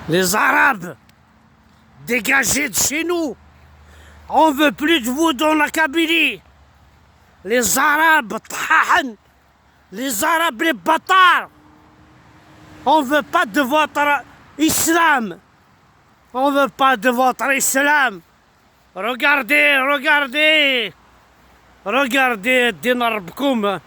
Les Arabes, dégagez de chez nous. On veut plus de vous dans la Kabylie. Les Arabes, tahan. Les Arabes, les bâtards. On veut pas de votre islam. On veut pas de votre islam. Regardez, regardez. Regardez دين ربكم.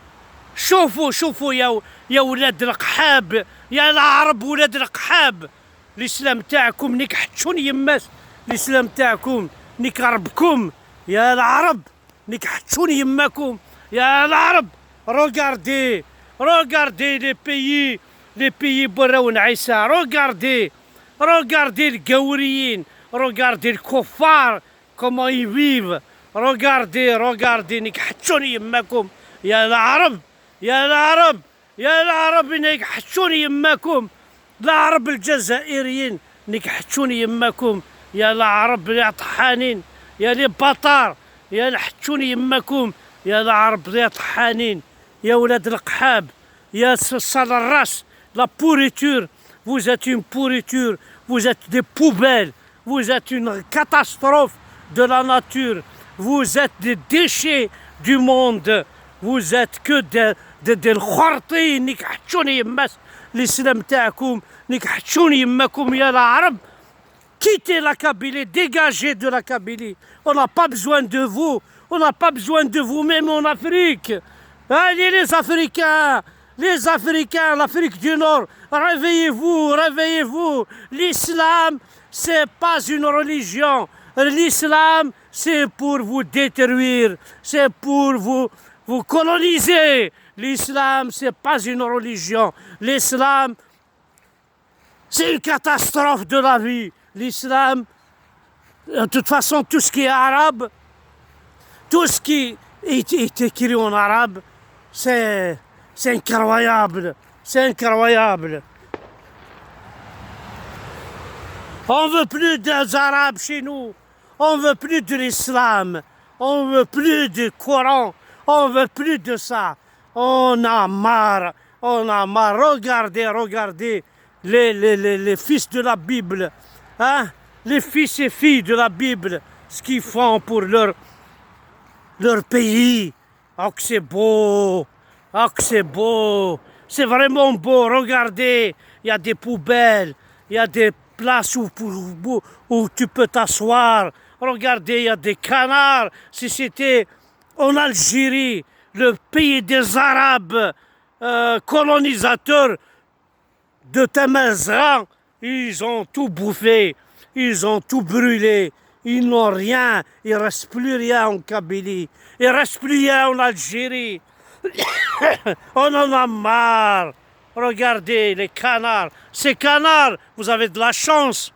شوفوا شوفوا يا ولاد القحاب، يا العرب ولاد القحاب. الاسلام تاعكم نيك حتشون يماس، الاسلام تاعكم نيك ربكم يا العرب، نيك حتشون يماكم يا العرب. Regardez, regardez les pays براون عيسى. Regardez, regardez القوريين، regardez الكفار comment ils vivent. Regardez, regardez نيك حتشون يماكم يا العرب، يا العرب، يا العرب نيك حتشون يماكم. العرب الجزائريين نيك حتشون يماكم يا العرب يا طحانين، يا لي بطار، يا حتشون يماكم يا العرب يا طحانين، يا ولاد القحاب، يا صال الراس. La pourriture, vous êtes une pourriture, vous êtes des poubelles, vous êtes une catastrophe de la nature, vous êtes des déchets du monde, vous êtes que des الخرطين. نيك حتشون يماس الاسلام تاعكم، نيك حتشون يماكم يا العرب. Quittez la Kabylie, dégagez de la Kabylie. On n'a pas besoin de vous, on n'a pas besoin de vous, même en Afrique. Allez les Africains, les Africains, l'Afrique du Nord, réveillez-vous, réveillez-vous. L'islam, c'est pas une religion. L'islam, c'est pour vous détruire, c'est pour vous coloniser. L'islam, c'est pas une religion. L'islam, c'est une catastrophe de la vie. L'islam, de toute façon, tout ce qui est arabe, tout ce qui est écrit en arabe, c'est incroyable. C'est incroyable. On veut plus des Arabes chez nous. On veut plus de l'islam. On veut plus du Coran. On veut plus de ça. On a marre. On a marre. Regardez, regardez les fils de la Bible. Hein? Les fils et filles de la Bible. Ce qu'ils font pour leur pays. Oh que c'est beau. Oh que c'est beau. C'est vraiment beau. Regardez. Il y a des poubelles. Il y a des places où tu peux t'asseoir. Regardez, il y a des canards. Si c'était en Algérie, le pays des Arabes colonisateurs de Tamazghan, ils ont tout bouffé, ils ont tout brûlé, ils n'ont rien, il ne reste plus rien en Kabylie, il ne reste plus rien en Algérie. On en a marre. Regardez les canards. Ces canards, vous avez de la chance.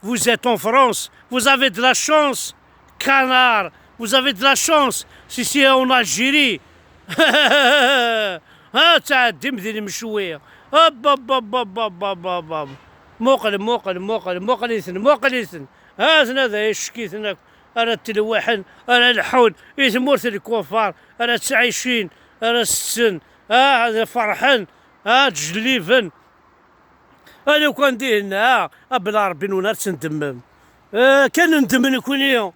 Vous êtes en France, vous avez de la chance. Canards, vous avez de la chance. Si c'est en Algérie, تعدم ذي المشوية موقليثن هذا ذا يشكيثنك أنا التلوحن أنا الحول يثمورث الكوفار أنا تعيشين أنا السن هذا فرحن تجليفن. أنا كان دينا بلا ربي ونرس ندمم كان ندمن كل يوم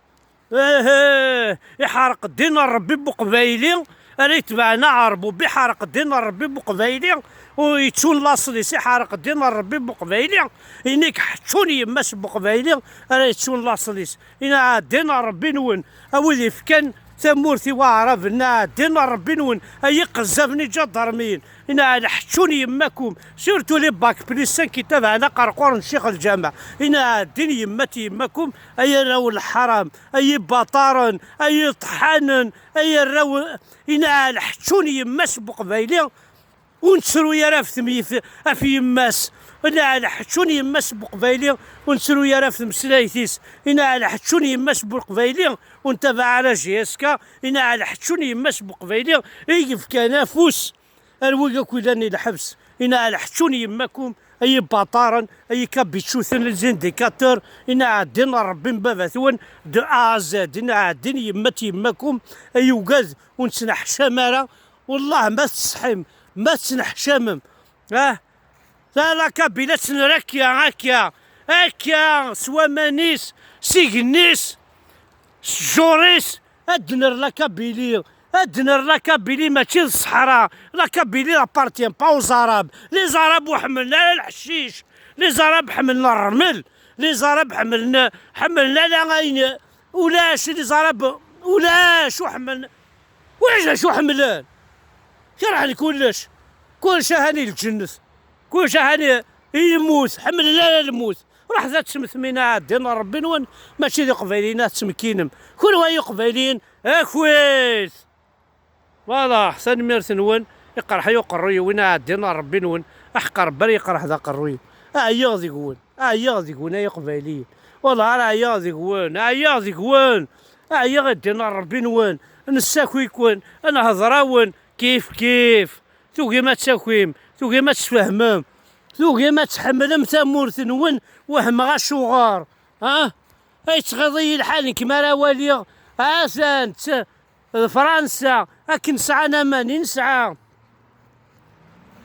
يحرق الدين ربي بقبايلي. أنا يتبعنا عربو بحرق الدين ربي بقبايلي ويتشون لاصليس يحرق الدين ربي بقبايلي. إنك حتشوني يماس بقبايلي أنا يتشون لاصليس إنا الدين ربي نون أولي فكان ثمورثي وعرف إنا الدين ربي نون أي قزافني جدرمين إنا على حتشوني يماكم سيرتو لي باك بليسان كتاب على قرقور الشيخ الجامع إنا الدين يماتي يماكم أي راو الحرام أي بطارن أي طحانن أي راو إنا على حتشوني يماس بقبايلي ونسرو يا رافت في يماس. إنا على حتشوني يماس بقبايلي ونسرو يا رافت مسلايثيس. إنا على حتشوني يماس بقبايلي ونتبع على جيسكا. إنا على حتشوني يماس بقبايلي يقف كنافوس الوقا كلاني الحبس. إنا على حتشوني يماكم أي بطارن أي كابيتشوثن الزنديكاتور. إنا عادين ربي مبابثون دو أزاد. إنا عادين يماتي يماكم أي وقاذ ونسنح شمارة والله ما تسحم ما تسنح شمم. لا لا كابيلة راكية هكا سوا مانيس سيغنيس جوريس ادنر لا كابيلي ادنر لا كابيلي ماشي الصحراء لا كابيلي لابارتيان با او زاراب لي زاراب وحملنا الحشيش لي زاراب حملنا الرمل لي زاراب حملنا لا غاين ولاش لي زاراب ولاش وحملنا وعلاش وحملان كرهني كلش هاني الجنة كلش هاني يموت حمل لا الموت راح ذات سمثمينا دينا ربي نون ماشي ذي قبايلينات تمكينم كل واي قبايلين اكويس فوالا حسن ميرث نون يقرح يقري وين دينا ربي نون احقر بري يقرح ذا قروي ياضي قون ياضي قون يا قبايلين والله راه ياضي قون ياضي قون يا دينا ربي نون نساكو يكون انا هضراون كيف توقي ما تساكويم توقي ما تفهمم توقي ما تحملم ثمورث نون وهم غا شوغار اي تغضي الحال كيما راه والي سانت فرنسا اكن نسعى ماني نسعى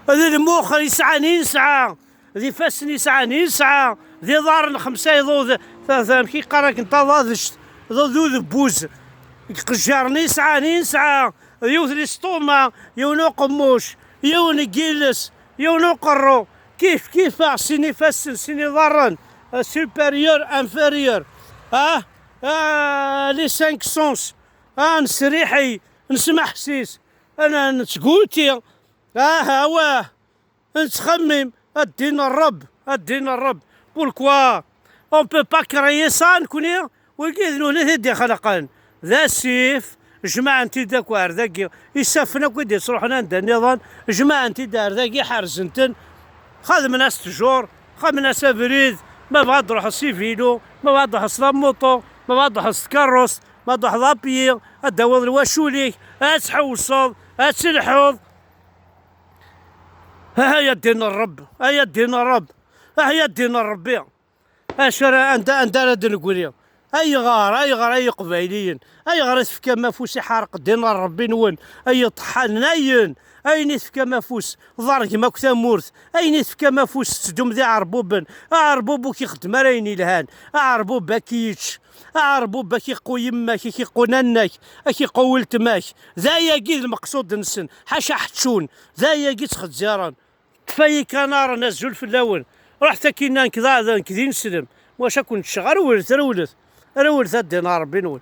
هذا المخ يسعى نسعى ذي فاس يسعى نسعى ذي ضار خمسة يضوذ ثلاثة كي قراك انت ضاذشت ذو بوز قجار نسعى يوث الاسطومة يونو قموش يون جيلس يونو قرو كيف سيني فاسل سيني ضرن سوبيريور انفيريور لي سانك سونس نسريحي نسمع حسيس انا نتقولتي هواه نتخمم الدين الرب بوركوا اون بو با كريي سا نكوني وكيذنون هدي خلقان ذا سيف جماعة انتي داك وارداكي يسافنا كودي تروحنا عند النظام جماعة انتي دارداكي حارزنتن خادم ناس تجور خادم ناس بريد ما بغا تروح السيفيلو ما بغا تروح السلاموطو ما بغا تروح السكاروس ما تروح لابيي الدواض الواشوليك تحوصل تلحوظ هيا دين الرب هيا دين الرب هيا دين الربي اش راه انت راه نقول اي غار اي قبايليين اي غار تفكا مافوس يحرق دين ربي نون اي طحان ناين اي نتفكا مافوس ضرك ماك ثمورث اي نتفكا مافوس تدوم ذي عربوبن عربوبو كيخدم راين الهان عربوب كيتش عربوب كيقو يماك كيقو نانك كيقو ولتماك ذا ياكي المقصود نسن حاشا حتشون ذا ياكي تخزيران كفاية كنار نزول في اللون رحت كينا كذا كذي نسلم واش كنت شغال رولث الدينار ربي نول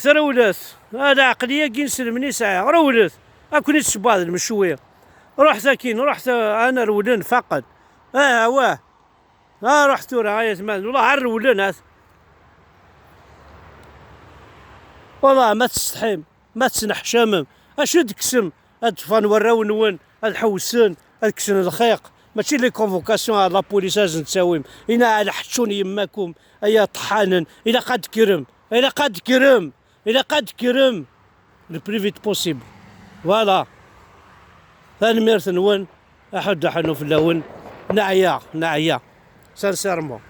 رولث هذا عقليه كي نسلمني ساعه رولث اكون تشباد المشويه رحت انا رولن فقط واه رحت راه مال والله رولن والله ما تستحيم ما تسنحشمم اشو تكسم ادفان وراو نون الحوسن الكسن الخيق ماشي لي كونفوكاسيون على لابوليس لازم تساويم انا على حشون يماكم ايا طحانا الى قد كرم لو بريفيت بوسيبل فوالا ثاني ميرث نون احد حنو في اللون نعيا سانسيرمون